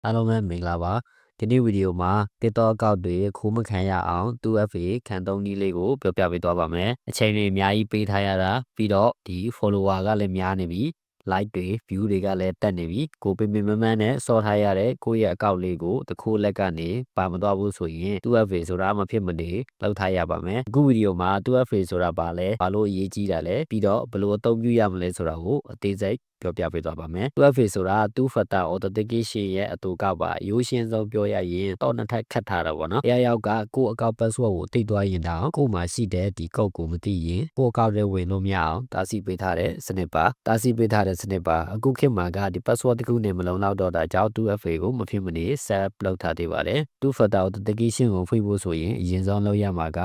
အားလုံးပဲမင်္ဂလာပါဒီနေ့ဗီဒီယိုမှာ TikTok အကောင့်တွေခိုးမခံရအောင် 2FA ခံသုံးနည်းလေးကိုပြောပြပေးသွားပါမယ်အချိန်တွေအများကြီးပေးထားရတာပြီးတော့ဒီ follower ကလည်းများနေပြီ like တွေ view တွေကလည်းတက်နေပြီကိုပင်ပင်မန်းမန်းနဲ့စောထားရတဲ့ကိုယ့်ရဲ့အကောင့်လေးကိုတခိုးလက်ကနေပါမသွားဘူးဆိုရင် 2FA ဆိုတာမဖြစ်မနေလောက်ထားရပါမယ်အခုဗီဒီယိုမှာ 2FA ဆိုတာဘာလဲဘာလို့အရေးကြီးတာလဲပြီးတော့ဘယ်လိုအသုံးပြုရမလဲဆိုတာကိုအသေးစိတ်ပြောပြပေးသွားပါမယ် 2FA ဆိုတာ Two Factor Authentication ရဲ့အတူကပါရိုးရှင်းဆုံးပြောရရင်တော့နှစ်ထပ်ခတ်ထားတာပေါ့နော်တရားရောက်ကကိုယ့်အကောင့် password ကိုသိသွားရင်တောင်ကိုယ်မှာရှိတဲ့ဒီ code ကိုမသိရင်ကိုယ့်အကောင့်ထဲဝင်လို့မရအောင်တားဆီးပေးထားတဲ့စနစ်ပါတားဆီးပေးထားတဲ့စနစ်ပါအခုခေတ်မှာကဒီ password တစ်ခုနဲ့မလုံလောက်တော့တာကြောင့် 2FA ကိုမဖြစ်မနေ set လုပ်ထားသေးပါတယ် Two Factor Authentication ကိုဖွင့်ဖို့ဆိုရင်အရင်ဆုံးလုပ်ရမှာက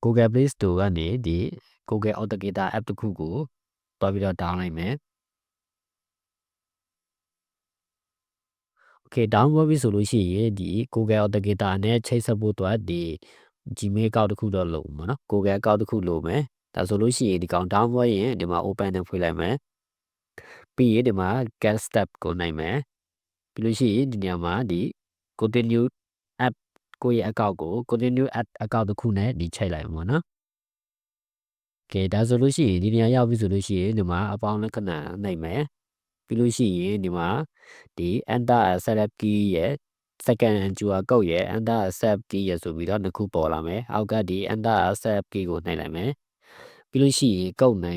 Google Play Store ကနေဒီ Google Authenticator app တစ်ခုကိုတွားပြီးတော့ down လိုက်မယ် Okay download ပြီဆိုလို့ရှိရင်ဒီ Google Authenticator နဲ့ချိတ်ဆက်ဖို့အတွက်ဒီ Gmail account တစ်ခုတော့လိုမှာနော် Google account တစ်ခုလိုမယ်ဒါဆိုလို့ရှိရင်ဒီကောင် download ရင်ဒီမှာ open နဲ့ဖွင့်လိုက်မယ်ပြီးရင်ဒီမှာ get step ကိုနိုင်မယ်ပြီးလို့ရှိရင်ဒီနေရာမှာဒီ continue app ကိုယ့်ရဲ့ account ကို continue app account တစ်ခုနဲ့ဒီချိတ်လိုက်မှာနော်Okayဒါဆိုလို့ရှိရင်ဒီနေရာရောက်ပြီဆိုလို့ရှိရင်ဒီမှာအပေါင်းလက္ခဏာနိုင်မယ်ပြီးလို့ရှိရင်ဒီမှာဒီ enter a select key ရဲ့ second QR code ရဲ့ enter a select key ရဲ့ဆိုပြီးတော့နှစ်ခုပေါ်လာမယ်အောက်ကဒီ enter a select key ကိုနှိပ်လိုက်မယ်ပြီးလို့ရှိရင်ကုတ်နို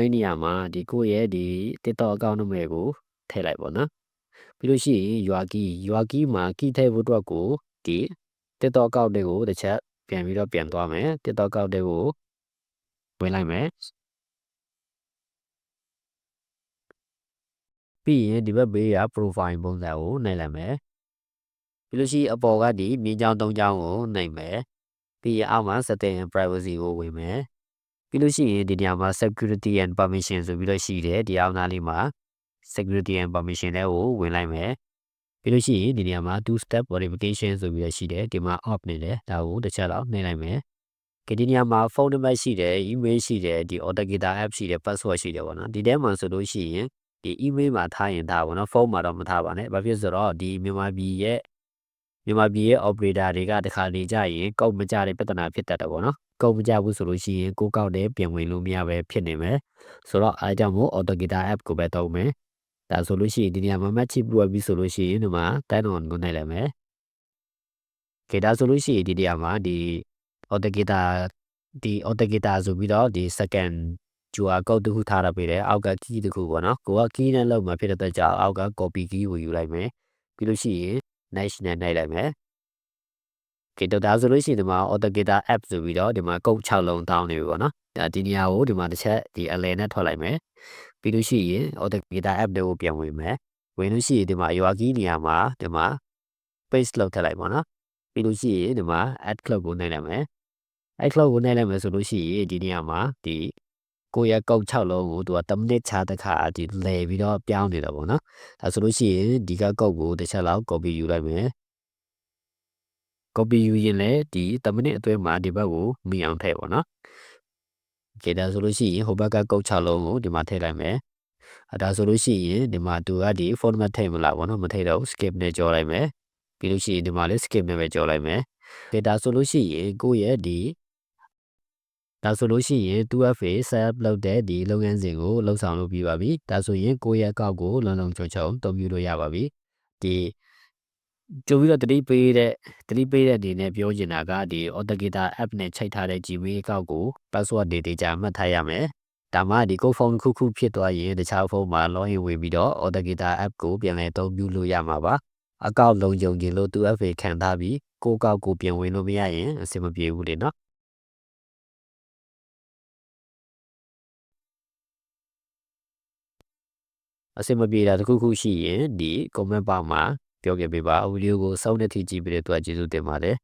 င်နေရာမှာဒီကိုယ့်ရဲ့ဒီ TikTok account နံပါတ်ကိုထည့်လိုက်ပါနော်ပြီးလို့ရှိရင် your key မှာ key ထည့်ဖို့အတွက်ကိုဒီ TikTok account တွေကိုတစ်ချက်ပြန်ပြီးတော့ပြန်သွားမယ် TikTok account တွေကိုဝင်လိုက်မယ်ပြီးရင်ဒီဘက်ဘေးက profile ပုံစံကိုနှိပ်လိုက်မယ်ပြီးလို့ရှိရင်အပေါ်ကဒီမြင်းချောင်း၃ချောင်းကိုနှိပ်မယ်ပြီးရင်အောက်မှာ setting and privacy ကိုဝင်မယ်ပြီးလို့ရှိရင်ဒီနေရာမှာ security and permission ဆိုပြီးတော့ရှိတယ်ဒီအောက်နားလေးမှာ security and permission တွေကိုဝင်လိုက်မယ်ပြီးလို့ရှိရင်ဒီနေရာမှာ two step verification ဆိုပြီးတော့ရှိတယ်ဒီမှာ off နေတယ်ဒါကိုတစ်ချက်လောက်နှိပ်လိုက်မယ်ဒီနေရာမှာဖုန်းနံပါတ်ရှိတယ် email ရှိတယ်ဒီ Authenticator app ရှိတယ် password ရှိတယ်ပေါ့နော်ဒီထဲမှာဆိုလို့ရှိရင်ဒီ email မှာထားရင်ထားပါတော့ဖုန်းမှာတော့မထားပါနဲ့ဘာဖြစ်ဆိုတော့ဒီမြန်မာပြည်ရဲ့ operator တွေကတခါနေကြရင်ကောက်မကြတဲ့ပြဿနာဖြစ်တတ်တယ်ပေါ့နော်ကောက်မကြဘူးဆိုလို့ရှိရင်ကိုကောက်တယ်ပြင်ဝင်လို့မရပဲဖြစ်နေမယ်ဆိုတော့အားကြောင့်မို့ Authenticator app ကိုပဲသုံးမယ်ဒါဆိုလို့ရှိရင်ဒီနေရာမှာ match ပြပြီးဆိုလို့ရှိရင်ဒီမှာ turn on ကိုနှိပ်လိုက်မယ်ဒါဆိုလို့ရှိရင်ဒီနေရာမှာဒီ Authenticator ဆိုပြီးတော့ဒီ second QR code တစ်ခုထားရပေးတယ်အောက်က key တစ်ခုပေါ့နော်ကိုက key နဲ့လောက်မှာဖြစ်တဲ့အတွက်ကြောင့်အောက်က copy key ကိုယူလိုက်မယ်ပြီးလို့ရှိရင် next နဲ့နှိပ်လိုက်မယ်ဒါဆိုလို့ရှိရင်ဒီမှာ Authenticator app ဆိုပြီးတော့ဒီမှာကုတ်6လုံးတောင်းနေပြီပေါ့နော်ဒါဒီနေရာကိုဒီမှာတစ်ချက်ဒီအလယ်နဲ့ထွက်လိုက်မယ်ပြီးလို့ရှိရင် Authenticator app တွေကိုပြန်ဝင်မယ်ဝင်လို့ရှိရင်ဒီမှာ your key နေရာမှာဒီမှာ paste လုပ်ထည့်လိုက်ပါနော်ပြီးလို့ရှိရင်ဒီမှာ add cloud ကိုနှိပ်လိုက်မယ်add cloud ကိုနှိပ်လိုက်မယ်ဆိုလို့ရှိရင်ဒီနေရာမှာဒီကိုယ့်ရဲ့ကုတ်6လုံးကိုသူက10မိနစ်ခြားတစ်ခါဒီလဲပြီးတော့ပြောင်းနေတာပေါ့နော်ဒါဆိုလို့ရှိရင်ဒီကကုတ်ကိုတစ်ချက်လောက် copy ယူလိုက်မယ် copy ယူရင်လည်းဒီ10မိနစ်အတွင်းမှာဒီဘက်ကိုမိအောင်ထည့်ပါနော်ဒါဆိုလို့ရှိရင်ဟိုဘက်ကကုတ်6လုံးကိုဒီမှာထည့်လိုက်မယ်ဒါဆိုလို့ရှိရင်ဒီမှာသူကဒီ format ထည့်မလားပေါ့နော်မထည့်တော့ skip နဲ့ကြော်လိုက်မယ်ပြီးလို့ရှိရင်ဒီမှာလည်း skip နဲ့ပဲကြော်လိုက်မယ်ဒါဆိုလို့ရှိရင်ကိုယ့်ရဲ့ဒီဒါဆိုလို့ရှိရင် 2FA set up လုပ်တဲ့ဒီလုပ်ငန်းစဉ်ကိုလှုပ်ဆောင်လုပ်ပြီးပါပြီဒါဆိုရင်ကိုယ့်ရဲ့အကောင့်ကိုလုံလုံခြုံခြုံတုံးပြလို့ရပါပြီဒီကြိုပြီးတော့တတိပေးတဲ့အနေနဲ့ပြောချင်တာကဒီ Authenticator app နဲ့ချိတ်ထားတဲ့ Gmail account ကို password တွေတေချာမှတ်ထားရမယ်ဒါမှဒီကိုဖုန်းတစ်ခုဖြစ်သွားရင်တခြားဖုန်းမှာ login ဝင်ပြီးတော့ Authenticator app ကိုပြန်လည်အသုံးပြုလို့ရမှာပါအကောင့်လုံခြုံခြင်းလို့ 2FA ခံထားပြီးကိုကောက်ကိုပြန်ဝင်လို့မရရင်အဆင်မပြေဘူးလေနော်အဆင်မပြေတာတစ်ခုရှိရင်ဒီ comment box မှာပြောပြပေးပါဗီဒီယိုကိုစောင့်နေထိကြည့်ပြီးတဲ့အတွက်ကျေးဇူးတင်ပါတယ်